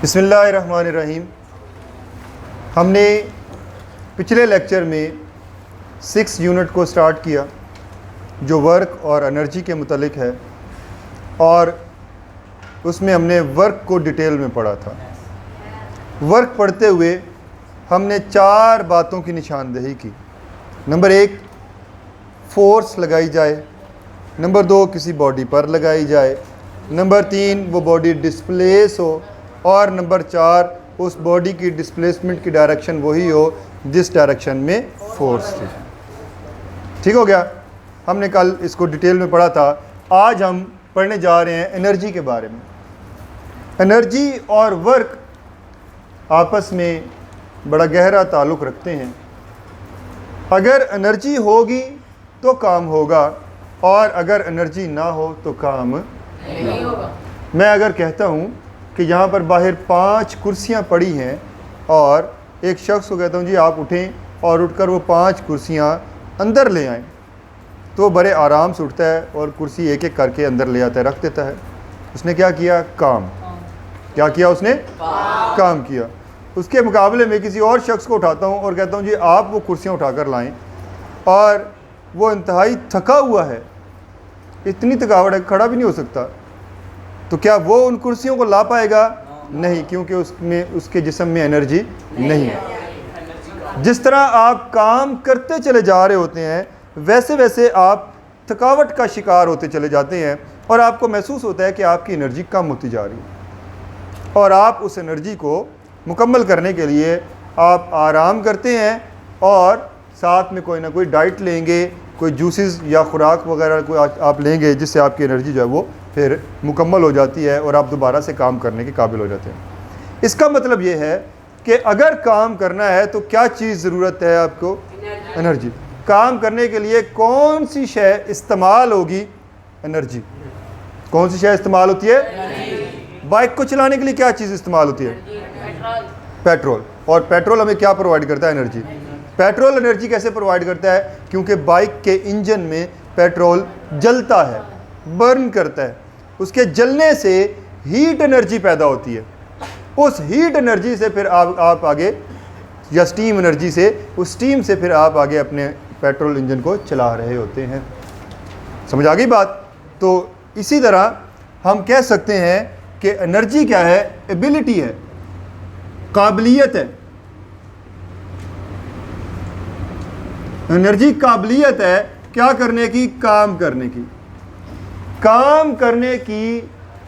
बिस्मिल्लाहिर्रहमानिर्रहीम। हमने पिछले लेक्चर में 6 यूनिट को स्टार्ट किया जो वर्क और एनर्जी के मुतल्लिक है, और उसमें हमने वर्क को डिटेल में पढ़ा था। वर्क पढ़ते हुए हमने 4 बातों की निशानदेही की। नंबर 1, फोर्स लगाई जाए। नंबर 2, किसी बॉडी पर लगाई जाए। नंबर 3, वो बॉडी डिस्प्लेस हो। और नंबर 4, उस बॉडी की डिस्प्लेसमेंट की डायरेक्शन वही हो जिस डायरेक्शन में फोर्स थी। ठीक हो गया। हमने कल इसको डिटेल में पढ़ा था। आज हम पढ़ने जा रहे हैं एनर्जी के बारे में। एनर्जी और वर्क आपस में बड़ा गहरा ताल्लुक़ रखते हैं। अगर एनर्जी होगी तो काम होगा, और अगर एनर्जी ना हो तो काम नहीं होगा। मैं अगर कहता हूँ कि यहाँ पर बाहर 5 कुर्सियाँ पड़ी हैं और एक शख्स को कहता हूँ जी आप उठें और उठकर वो 5 कुर्सियाँ अंदर ले आएँ, तो वो बड़े आराम से उठता है और कुर्सी एक एक करके अंदर ले आता है, रख देता है। उसने क्या किया? काम। क्या किया उसने? काम किया। उसके मुकाबले में किसी और शख्स को उठाता हूँ और कहता हूँ जी आप वो कुर्सियाँ उठाकर लाएँ, और वो इंतहाई थका हुआ है, इतनी थकावट है खड़ा भी नहीं हो सकता, तो क्या वो उन कुर्सियों को ला पाएगा? नहीं, क्योंकि उसमें उसके जिस्म में एनर्जी नहीं है। जिस तरह आप काम करते चले जा रहे होते हैं, वैसे वैसे आप थकावट का शिकार होते चले जाते हैं और आपको महसूस होता है कि आपकी एनर्जी कम होती जा रही है, और आप उस एनर्जी को मुकम्मल करने के लिए आप आराम करते हैं और साथ में कोई ना कोई डाइट लेंगे, कोई जूसेस या खुराक वगैरह कोई आप लेंगे, जिससे आपकी एनर्जी जो है वो फिर मुकम्मल हो जाती है और आप दोबारा से काम करने के काबिल हो जाते हैं। इसका मतलब ये है कि अगर काम करना है तो क्या चीज़ ज़रूरत है आपको? एनर्जी। काम करने के लिए कौन सी शय इस्तेमाल होगी? एनर्जी। कौन सी शय इस्तेमाल होती है? बाइक को चलाने के लिए क्या चीज़ इस्तेमाल होती है? पेट्रोल। और पेट्रोल हमें क्या प्रोवाइड करता है? एनर्जी। पेट्रोल एनर्जी कैसे प्रोवाइड करता है? क्योंकि बाइक के इंजन में पेट्रोल जलता है, बर्न करता है, उसके जलने से हीट एनर्जी पैदा होती है। उस हीट एनर्जी से फिर आप आगे, या स्टीम एनर्जी से, उस स्टीम से फिर आप आगे अपने पेट्रोल इंजन को चला रहे होते हैं। समझ आ गई बात? तो इसी तरह हम कह सकते हैं कि एनर्जी क्या है? एबिलिटी है, काबिलियत है। एनर्जी काबिलियत है क्या करने की? काम करने की। काम करने की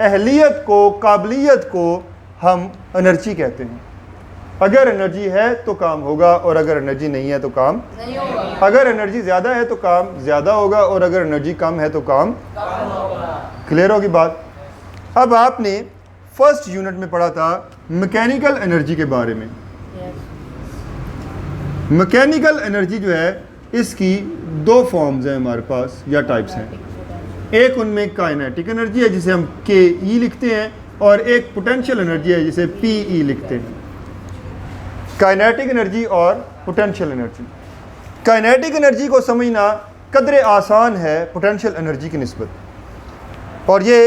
अहलियत को, काबिलियत को हम एनर्जी कहते हैं। अगर एनर्जी है तो काम होगा, और अगर एनर्जी नहीं है तो काम नहीं होगा। अगर एनर्जी ज़्यादा है तो काम ज़्यादा होगा, और अगर एनर्जी कम है तो काम होगा। क्लियर होगी बात? अब आपने फर्स्ट यूनिट में पढ़ा था मैकेनिकल एनर्जी के बारे में। मैकेनिकल एनर्जी जो है, इसकी 2 फॉर्म्स हैं हमारे पास, या टाइप्स हैं। एक उनमें काइनेटिक एनर्जी है जिसे हम के लिखते हैं, और एक पोटेंशियल एनर्जी है जिसे पी लिखते हैं। काइनेटिक एनर्जी और पोटेंशियल एनर्जी। काइनेटिक एनर्जी को समझना कदरे आसान है पोटेंशियल एनर्जी की निस्बत, और ये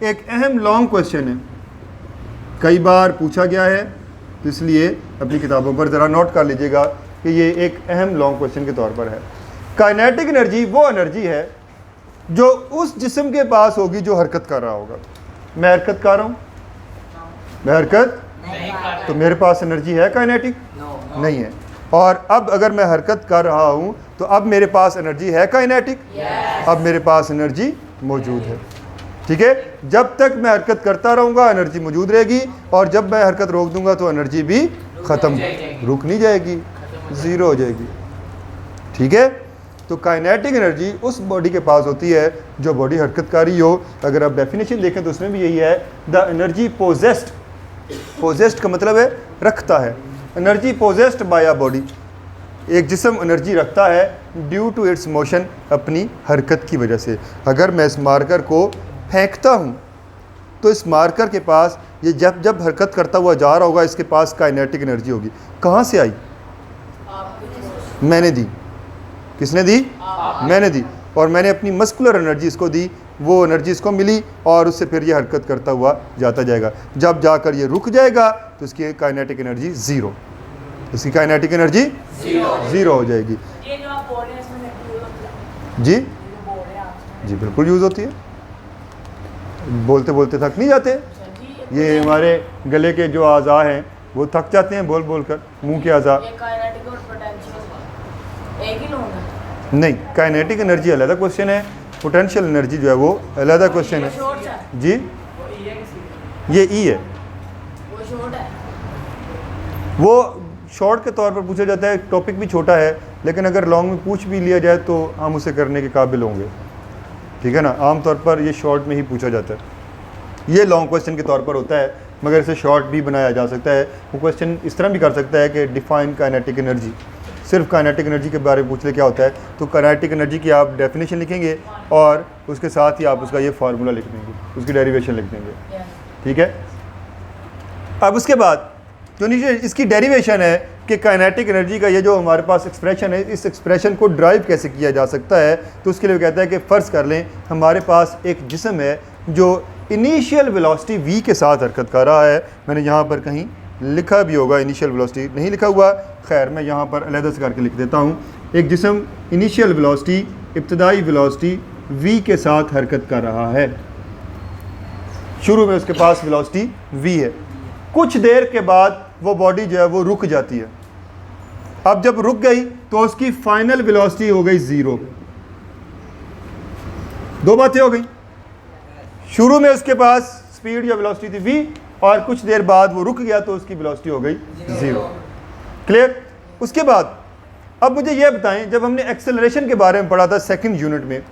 एक अहम लॉन्ग क्वेश्चन है, कई बार पूछा गया है, तो इसलिए अपनी किताबों पर ज़रा नोट कर लीजिएगा कि ये एक अहम लॉन्ग क्वेश्चन के तौर पर है। काइनेटिक एनर्जी वो एनर्जी है जो उस जिस्म के पास होगी जो हरकत कर रहा होगा। मैं हरकत कर रहा हूँ, मैं हरकत नहीं, तो मेरे पास एनर्जी है काइनेटिक? नहीं है। और अब अगर मैं हरकत कर रहा हूँ तो अब मेरे पास एनर्जी है काइनेटिक? अब मेरे पास एनर्जी मौजूद है। ठीक है। जब तक मैं हरकत करता रहूँगा एनर्जी मौजूद रहेगी, और जब मैं हरकत रोक दूंगा तो एनर्जी भी ख़त्म, रुक नहीं जाएगी, ज़ीरो हो जाएगी। ठीक है। तो काइनेटिक एनर्जी उस बॉडी के पास होती है जो बॉडी हरकत कर रही हो। अगर आप डेफिनेशन देखें तो उसमें भी यही है, द एनर्जी पोजेस्ड। पोजेस्ड का मतलब है रखता है। Energy possessed by a body, एक जिस्म एनर्जी रखता है ड्यू टू इट्स मोशन, अपनी हरकत की वजह से। अगर मैं इस मार्कर को फेंकता हूँ तो इस मार्कर के पास, ये जब जब हरकत करता हुआ जा रहा होगा, इसके पास काइनेटिक एनर्जी होगी। कहाँ से आई? मैंने दी। किसने दी? मैंने दी। और मैंने अपनी मस्कुलर एनर्जी इसको दी, वो एनर्जी इसको मिली और उससे फिर ये हरकत करता हुआ जाता जाएगा। जब जाकर ये रुक जाएगा तो इसकी काइनेटिक एनर्जी ज़ीरो, इसकी काइनेटिक एनर्जी ज़ीरो हो जाएगी। ये जो आप बोल रहे हैं इसमें यूज होता है, जी जो बोल रहे हैं आप, जी बिल्कुल यूज़ होती है, बोलते बोलते थक नहीं जाते। ये हमारे गले के जो आज़ा हैं वो थक जाते हैं बोल बोल कर, मुँह के आज़ा। ये काइनेटिक और पोटेंशियल एक ही लोग हैं? नहीं, काइनेटिक एनर्जी अलग क्वेश्चन है, पोटेंशियल एनर्जी जो है वो अलग क्वेश्चन है। शॉर्ट है, जी ये ई है, वो शॉर्ट है। वो शॉर्ट के तौर पर पूछा जाता है, टॉपिक भी छोटा है, लेकिन अगर लॉन्ग में पूछ भी लिया जाए तो हम उसे करने के काबिल होंगे, ठीक है ना। आमतौर पर ये शॉर्ट में ही पूछा जाता है, ये लॉन्ग क्वेश्चन के तौर पर होता है, मगर इसे शॉर्ट भी बनाया जा सकता है। वो क्वेश्चन इस तरह भी कर सकता है कि डिफाइन काइनेटिक एनर्जी, सिर्फ काइनेटिक एनर्जी के बारे में पूछ ले क्या होता है, तो काइनेटिक एनर्जी की आप डेफिनेशन लिखेंगे और उसके साथ ही आप उसका ये फार्मूला लिख देंगे, उसकी डेरिवेशन लिख देंगे, ठीक है। अब उसके बाद जो नीचे इसकी डेरिवेशन है कि काइनेटिक एनर्जी का ये जो हमारे पास एक्सप्रेशन है, इस एक्सप्रेशन को ड्राइव कैसे किया जा सकता है, तो उसके लिए कहता है कि फ़र्ज़ कर लें हमारे पास एक जिस्म है जो इनिशियल वेलोसिटी v के साथ हरकत कर रहा है। मैंने यहाँ पर कहीं लिखा भी होगा, इनिशियल वेलोसिटी नहीं लिखा हुआ, खैर मैं यहाँ पर अलग से करके लिख देता हूँ। एक जिस्म इनिशियल वेलोसिटी, इब्तदाई वेलोसिटी v के साथ हरकत कर रहा है, शुरू में उसके पास वेलोसिटी v है, कुछ देर के बाद वो बॉडी जो है वो रुक जाती है। अब जब रुक गई तो उसकी फाइनल वेलोसिटी हो गई ज़ीरो। दो बातें हो गई, शुरू में उसके पास स्पीड या वेलोसिटी थी v और कुछ देर बाद वो रुक गया तो उसकी वेलोसिटी हो गई ज़ीरो। क्लियर? उसके बाद अब मुझे ये बताएं, जब हमने एक्सेलरेशन के बारे में पढ़ा था सेकंड यूनिट में,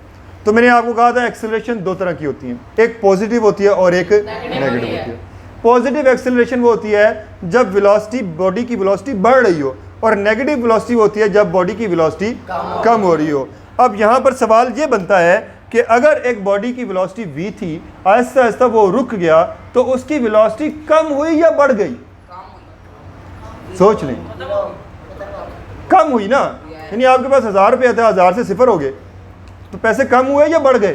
तो मैंने आपको कहा था एक्सेलरेशन दो तरह की होती है, एक पॉजिटिव होती है और एक नेगेटिव होती है। पॉजिटिव एक्सेलरेशन वो होती है जब वेलोसिटी, बॉडी की वेलोसिटी बढ़ रही हो, और नेगेटिव वेलोसिटी होती है जब बॉडी की वेलोसिटी कम हो रही हो। अब यहाँ पर सवाल ये बनता है कि अगर एक बॉडी की वेलोसिटी v थी, आहिस्ता आहिस्ता वो रुक गया, तो उसकी वेलोसिटी कम हुई या बढ़ गई? सोच लें, कम हुई ना, यानी आपके पास 1000 रुपये थे, 1000 से 0 हो गए, तो पैसे कम हुए या बढ़ गए?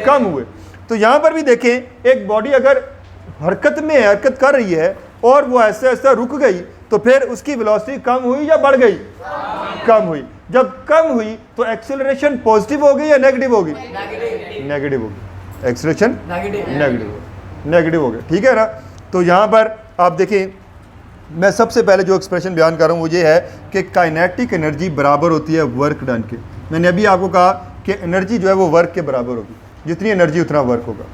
कम हुए। तो यहाँ पर भी देखें, एक बॉडी अगर हरकत में हरकत कर रही है और वो ऐसा ऐसा रुक गई, तो फिर उसकी वेलोसिटी कम हुई या बढ़ गई? कम हुई। जब कम हुई तो एक्सेलरेशन पॉजिटिव हो गई या नेगेटिव हो गई? नेगेटिव हो गई। एक्सेलरेशन नेगेटिव हो गया, ठीक है ना। तो यहाँ पर आप देखें, मैं सबसे पहले जो एक्सप्रेशन बयान कर रहा हूँ वो ये है कि काइनेटिक एनर्जी बराबर होती है वर्क डन के। मैंने अभी आपको कहा कि एनर्जी जो है वो वर्क के बराबर होगी, जितनी एनर्जी उतना वर्क होगा।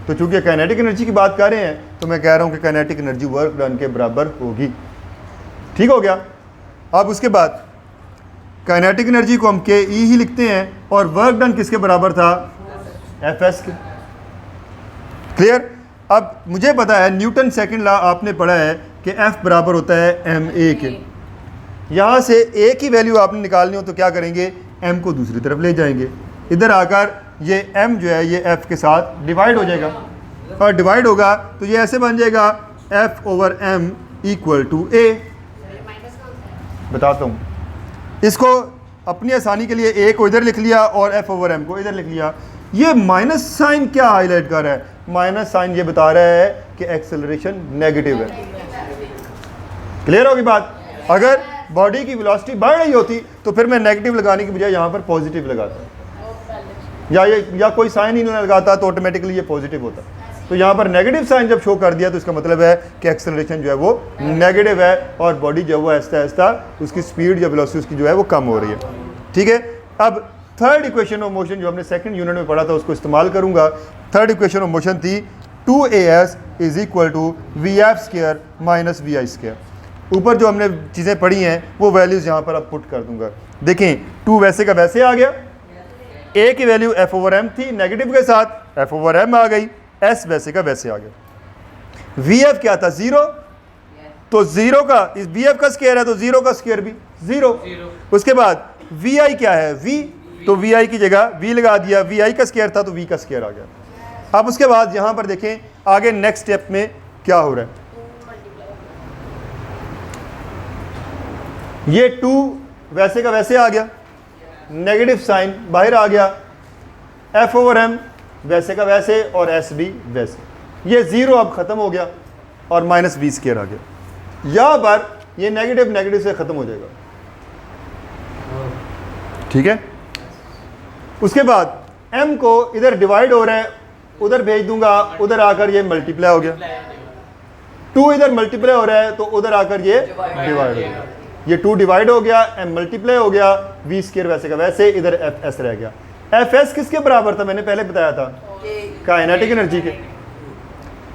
तो चूंकि काइनेटिक एनर्जी की बात कर रहे हैं तो मैं कह रहा हूँ कि काइनेटिक एनर्जी वर्क डन के बराबर होगी, ठीक हो गया। अब उसके बाद काइनेटिक एनर्जी को हम के ई ही लिखते हैं और वर्क डन किसके बराबर था? एफ एस के। क्लियर? अब मुझे पता है न्यूटन सेकंड लॉ आपने पढ़ा है कि एफ बराबर होता है एम ए के। यहाँ से ए की वैल्यू आपने निकालनी हो तो क्या करेंगे? एम को दूसरी तरफ ले जाएंगे, इधर आकर ये एम जो है ये एफ के साथ डिवाइड हो जाएगा, और डिवाइड होगा तो ये ऐसे बन जाएगा F over M equal to A. बताता हूँ, इसको अपनी आसानी के लिए ए को इधर लिख लिया और एफ ओवर एम को इधर लिख लिया। ये माइनस साइन क्या हाईलाइट कर रहा है? माइनस साइन ये बता रहा है कि एक्सेलरेशन नेगेटिव है। क्लियर होगी बात? अगर बॉडी की वेलोसिटी बढ़ रही होती तो फिर मैं नेगेटिव लगाने की बजाय यहाँ पर पॉजिटिव लगाता, या कोई साइन ही नहीं लगाता तो ऑटोमेटिकली ये पॉजिटिव होता। तो यहाँ पर नेगेटिव साइन जब शो कर दिया तो इसका मतलब है कि एक्सेलरेशन जो है वो नेगेटिव है और बॉडी जो है वो आहिस्ता आहिस्ता उसकी स्पीड या वेलोसिटी उसकी जो है वो कम हो रही है, ठीक है। अब थर्ड इक्वेशन ऑफ मोशन जो हमने सेकंड यूनिट में पढ़ा था उसको इस्तेमाल करूँगा। थर्ड इक्वेशन ऑफ मोशन थी 2as is equal to v f square minus v i square. ऊपर जो हमने चीज़ें पढ़ी हैं वो वैल्यूज़ यहाँ पर अब पुट कर दूँगा। देखें 2 वैसे का वैसे आ गया, a की वैल्यू एफ ओवर एम थी, नेगेटिव के साथ एफ ओवर एम आ गई, s वैसे का वैसे आ गया। वी एफ क्या था? 0, तो 0 का इस वी एफ का स्क्वायर है तो 0 का स्क्वायर भी 0। उसके बाद वी आई क्या है? v, तो वी आई की जगह v लगा दिया, वी आई का स्क्वायर था तो v का स्क्वायर आ गया। अब उसके बाद यहाँ पर देखें आगे नेक्स्ट स्टेप में क्या हो रहा है। ये 2 वैसे का वैसे आ गया, नेगेटिव साइन बाहर आ गया, F/m वैसे का वैसे और S भी वैसे, ये ज़ीरो अब ख़त्म हो गया और माइनस v² आ गया। यहाँ पर ये नेगेटिव नेगेटिव से ख़त्म हो जाएगा, ठीक है। उसके बाद m को इधर डिवाइड हो रहा है, उधर भेज दूंगा, उधर आकर ये मल्टीप्लाई हो गया, 2 इधर मल्टीप्लाई हो रहा है तो उधर आकर ये डिवाइड हो गया, ये 2 डिवाइड हो गया, m मल्टीप्लाई हो गया, v² वैसे का वैसे, इधर fs रह गया। fs किसके बराबर था, मैंने पहले बताया था, काइनेटिक एनर्जी के,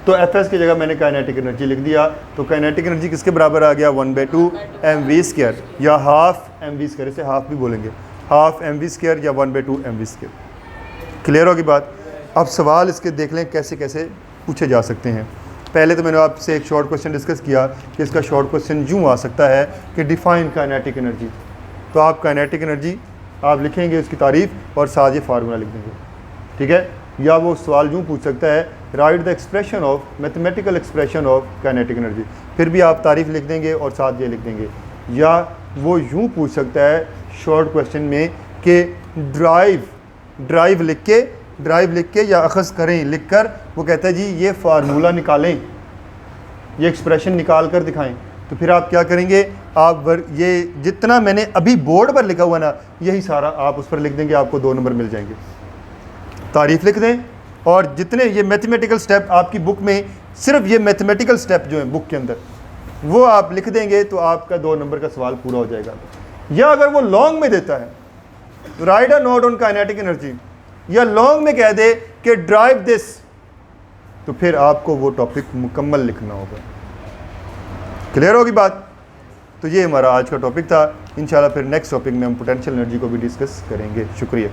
तो fs की जगह मैंने काइनेटिक एनर्जी लिख दिया। तो काइनेटिक एनर्जी किसके बराबर आ गया, 1/2 mv² या हाफ mv², इसे हाफ भी बोलेंगे, हाफ mv² या 1/2 mv²। क्लियर होगी बात। अब सवाल इसके देख लें कैसे कैसे पूछे जा सकते हैं। पहले तो मैंने आपसे एक शॉर्ट क्वेश्चन डिस्कस किया कि इसका शॉर्ट क्वेश्चन यूँ आ सकता है कि डिफाइन काइनेटिक एनर्जी, तो आप काइनेटिक एनर्जी आप लिखेंगे, उसकी तारीफ और साथ ये फार्मूला लिख देंगे, ठीक है। या वो सवाल यूँ पूछ सकता है, right the expression of mathematical expression of kinetic energy, फिर भी आप तारीफ लिख देंगे और साथ ये लिख देंगे। या वो यूँ पूछ सकता है शॉर्ट क्वेश्चन में कि ड्राइव लिख के या अखज़ करें लिख कर, वो कहता है जी ये फार्मूला निकालें, ये एक्सप्रेशन निकाल कर दिखाएं। तो फिर आप क्या करेंगे, आप ये जितना मैंने अभी बोर्ड पर लिखा हुआ ना, यही सारा आप उस पर लिख देंगे, आपको 2 नंबर मिल जाएंगे। तारीफ लिख दें और जितने ये मैथमेटिकल स्टेप आपकी बुक में, सिर्फ ये मैथमेटिकल स्टेप जो हैं बुक के अंदर, वो आप लिख देंगे तो आपका 2 नंबर का सवाल पूरा हो जाएगा। या अगर वो लॉन्ग में देता है, right a note on kinetic energy, या लॉन्ग में कह दे कि ड्राइव दिस, तो फिर आपको वो टॉपिक मुकम्मल लिखना होगा। क्लियर होगी बात। तो ये हमारा आज का टॉपिक था। इंशाल्लाह फिर नेक्स्ट टॉपिक में हम पोटेंशियल एनर्जी को भी डिस्कस करेंगे। शुक्रिया।